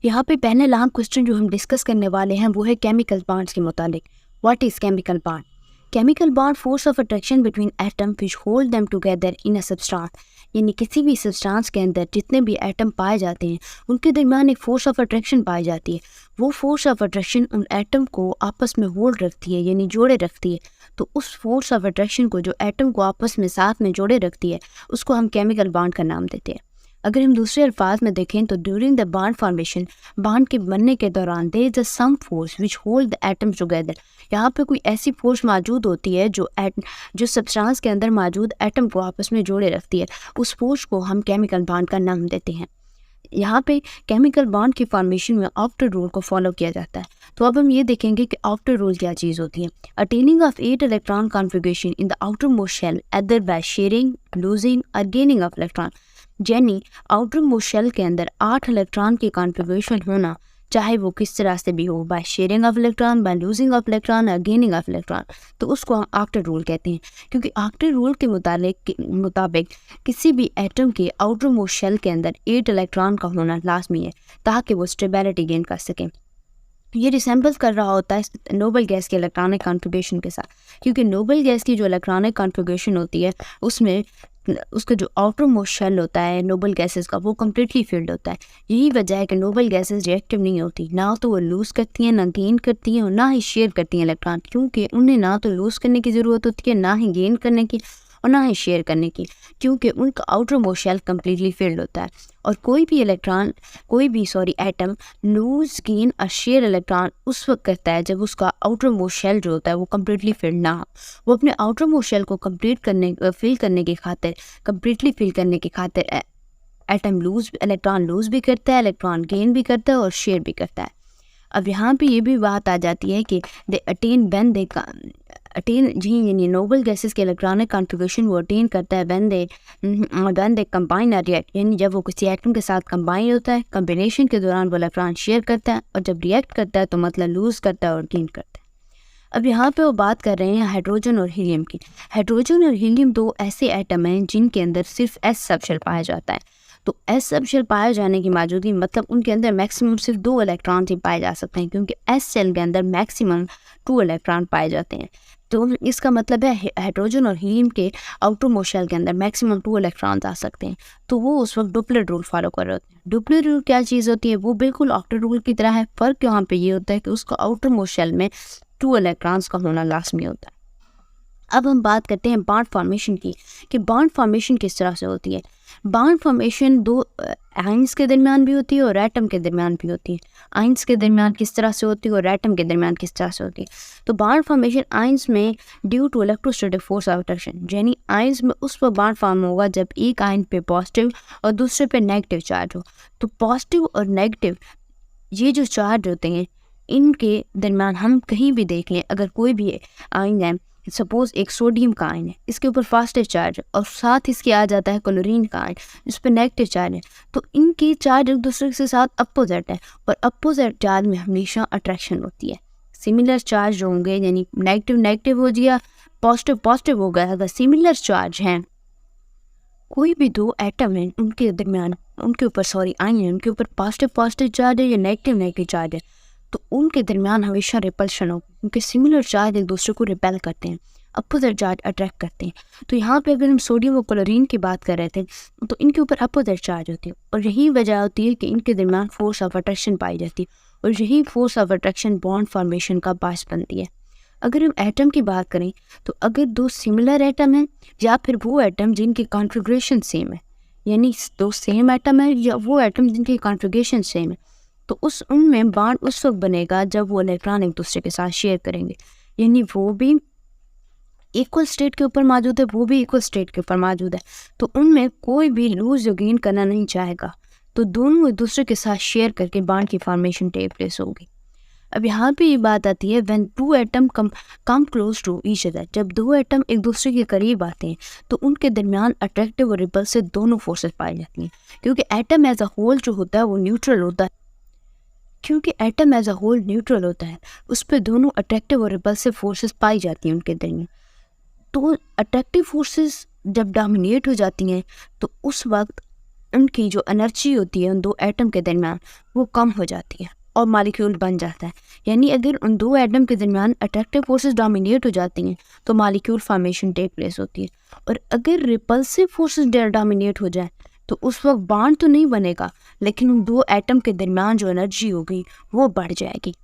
यहाँ पे पहले लाम क्वेश्चन जो हम डिस्कस करने वाले हैं वो है केमिकल बॉन्ड्स के मुतालिक। What is chemical bond? Chemical bond force of attraction between atom which hold them together in a substance, यानी किसी भी सब्सटेंस के अंदर जितने भी एटम पाए जाते हैं उनके दरमियान एक फोर्स ऑफ अट्रैक्शन पाई जाती है। वो फोर्स ऑफ अट्रैक्शन उन एटम को आपस में होल्ड रखती है, यानी जोड़े रखती है। तो उस फोर्स ऑफ अट्रैक्शन को जो एटम को आपस में साथ में जोड़े रखती है उसको हम केमिकल बॉन्ड का नाम देते हैं। अगर हम दूसरे अल्फाज में देखें तो during the bond formation, bond के बनने के दौरान there is a some force which hold the atoms together. यहाँ पे कोई ऐसी फोर्स मौजूद होती है जो सब्सटेंस के अंदर मौजूद एटम को आपस में जोड़े रखती है। उस फोर्स को हम केमिकल बॉन्ड का नाम देते हैं। यहाँ पे केमिकल बॉन्ड की फॉर्मेशन में ऑक्टेट रूल को फॉलो किया जाता है। तो अब हम ये देखेंगे कि ऑक्टेट रूल क्या चीज़ होती है। Attaining of 8 electron configuration in the outer most shell either by sharing, losing और गेनिंग ऑफ इलेक्ट्रॉन, यानी आउटर मोस्ट शेल के अंदर 8 इलेक्ट्रॉन की कॉन्फ़िगरेशन होना, चाहे वो किस तरह से भी हो, by sharing of electron, by losing of electron और गेनिंग ऑफ इलेक्ट्रॉन, तो उसको हम ऑक्टेट रूल कहते हैं। क्योंकि ऑक्टेट रूल के मुताबिक किसी भी एटम के आउटर मोस्ट शेल के अंदर 8 इलेक्ट्रॉन का होना लाजमी है ताकि वो स्टेबिलिटी गेन कर सकें। ये रिसेंबल्स कर रहा होता है नोबल गैस के इलेक्ट्रॉनिक कॉन्फ़िगरेशन के साथ, क्योंकि नोबल गैस की जो इलेक्ट्रॉनिक कॉन्फ़िगरेशन होती है उसमें उसका जो आउटर मोस्ट शेल होता है नोबल गैसेस का वो कम्प्लीटली फिल्ड होता है। यही वजह है कि नोबल गैसेस रिएक्टिव नहीं होती, ना तो वो लूज़ करती हैं, ना गेन करती हैं और ना ही शेयर करती हैं इलेक्ट्रॉन, क्योंकि उन्हें ना तो लूज़ करने की ज़रूरत होती है, ना ही गेन करने की और ना ही शेयर करने की, क्योंकि उनका outer most shell completely filled होता है। और कोई भी एटम लूज, गेन और शेयर इलेक्ट्रॉन उस वक्त करता है जब उसका आउटर मोस्ट शेल जो होता है वो कम्प्लीटली फिल्ड ना हो। वो अपने आउटर मोस्ट शेल को कम्प्लीटली फिल करने की खातिर एटम इलेक्ट्रॉन लूज भी करता है, इलेक्ट्रॉन गेन भी करता है और शेयर भी करता है। अब यहाँ पे ये भी बात आ जाती है कि दे अटेन जी, यानी नोबल गैसेस के इलेक्ट्रॉनिक कॉन्फ़िगरेशन वो अटेन करता है व्हेन दे कंबाइन और रिएक्ट, यानी जब वो किसी एटम के साथ कंबाइन होता है, कम्बिनेशन के दौरान वो इलेक्ट्रॉन शेयर करता है और जब रिएक्ट करता है तो मतलब लूज़ करता है और गेन करता है। अब यहाँ पे वो बात कर रहे हैं हाइड्रोजन और हीलियम की। हाइड्रोजन और हीलियम दो ऐसे एटम हैं जिनके अंदर सिर्फ एस सबशेल पाया जाता है। तो एस सबशेल पाए जाने की मौजूदगी मतलब उनके अंदर मैक्सिमम सिर्फ 2 इलेक्ट्रॉन ही पाए जा सकते हैं, क्योंकि एस सेल के अंदर मैक्सिमम 2 इलेक्ट्रॉन पाए जाते हैं। तो इसका मतलब है हाइड्रोजन और हीलियम के आउटर मोस्ट शेल के अंदर मैक्सिमम 2 इलेक्ट्रॉन आ सकते हैं। तो वो उस वक्त डुप्लेट रूल फॉलो कर रहे होते हैं। डुप्लेट रूल क्या चीज़ होती है? वो बिल्कुल ऑक्टेट रूल की तरह है। फ़र्क यहाँ पे ये होता है कि उसका आउटर मोस्ट शेल में 2 इलेक्ट्रॉन्स का होना लाजमी होता है। अब हम बात करते हैं बॉन्ड फॉर्मेशन की, कि बॉन्ड फॉर्मेशन किस तरह से होती है। बॉन्ड फॉर्मेशन 2 आइंस के दरमियान भी होती है और एटम के दरमियान भी होती है। आइंस के दरमियान किस तरह से होती है और एटम के दरमियान किस तरह से होती है? तो बॉन्ड फॉर्मेशन आइंस में due to electrostatic force of attraction, यानी आइंस में उस पर बॉन्ड फॉर्म होगा जब एक आइन पे पॉजिटिव और दूसरे पे नेगेटिव चार्ज हो। तो पॉजिटिव और नेगेटिव ये जो चार्ज होते हैं इनके दरमियान हम कहीं भी देख लें, अगर कोई भी आइन है, सपोज एक सोडियम का आयन है, इसके ऊपर पॉजिटिव चार्ज है और साथ इसके आ जाता है क्लोरीन का आयन जिस पर नेगेटिव चार्ज है, तो इनकी चार्ज एक दूसरे के साथ अपोजिट है और अपोजिट चार्ज में हमेशा अट्रैक्शन होती है। सिमिलर चार्ज जो होंगे, यानी नेगेटिव नेगेटिव हो गया, पॉजिटिव पॉजिटिव हो गया, अगर सिमिलर चार्ज हैं, कोई भी 2 एटम हैं उनके दरमियान आयन है, उनके ऊपर पॉजिटिव चार्ज है या नेगेटिव चार्ज है, तो उनके दरमियान हमेशा रिपल्शन हो, क्योंकि सिमिलर चार्ज एक दूसरे को रिपेल करते हैं, अपोजिट चार्ज अट्रैक्ट करते हैं। तो यहाँ पे अगर हम सोडियम और क्लोरीन की बात कर रहे थे तो इनके ऊपर अपोजिट चार्ज होती है और यही वजह होती है कि इनके दरमियान फोर्स ऑफ अट्रैक्शन पाई जाती है और यही force of attraction bond formation का बायस बनती है। अगर हम एटम की बात करें तो अगर 2 सिमिलर एटम हैं या फिर वो एटम जिनकी कॉन्फ़िगरेशन सेम है, यानी 2 सेम एटम है या वो एटम जिनकी कॉन्फ़िगरेशन सेम है, तो उनमें बॉन्ड उस वक्त बनेगा जब वो इलेक्ट्रॉन एक दूसरे के साथ शेयर करेंगे, यानी वो भी इक्वल स्टेट के ऊपर मौजूद है, वो भी इक्वल स्टेट के ऊपर मौजूद है, तो उनमें कोई भी लूज या गेन करना नहीं चाहेगा, तो दोनों एक दूसरे के साथ शेयर करके बॉन्ड की फॉर्मेशन टेक प्लेस होगी। अब यहाँ पे ये बात आती है when 2 atom come close to each other, जब 2 एटम एक दूसरे के करीब आते हैं तो उनके दरमियान अट्रैक्टिव और रिपल्सिव दोनों फोर्सेस पाई जाती हैं, क्योंकि एटम एज अ होल जो होता है वो न्यूट्रल होता है, उस पर दोनों अट्रैक्टिव और रिपल्सिव फोर्सेस पाई जाती हैं उनके दरमियान। तो अट्रैक्टिव फोर्सेस जब डोमिनेट हो जाती हैं तो उस वक्त उनकी जो एनर्जी होती है उन दो एटम के दरमियान वो कम हो जाती है और मालिक्यूल बन जाता है। यानी अगर उन दो एटम के दरमियान अट्रैक्टिव फोर्सेस डोमिनेट हो जाती हैं तो मालिक्यूल फॉर्मेशन टेक प्लेस होती है। और अगर रिपल्सिव फोर्सेस डोमिनेट हो जाए तो उस वक्त बॉन्ड तो नहीं बनेगा, लेकिन उन दो एटम के दरमियान जो एनर्जी होगी वो बढ़ जाएगी।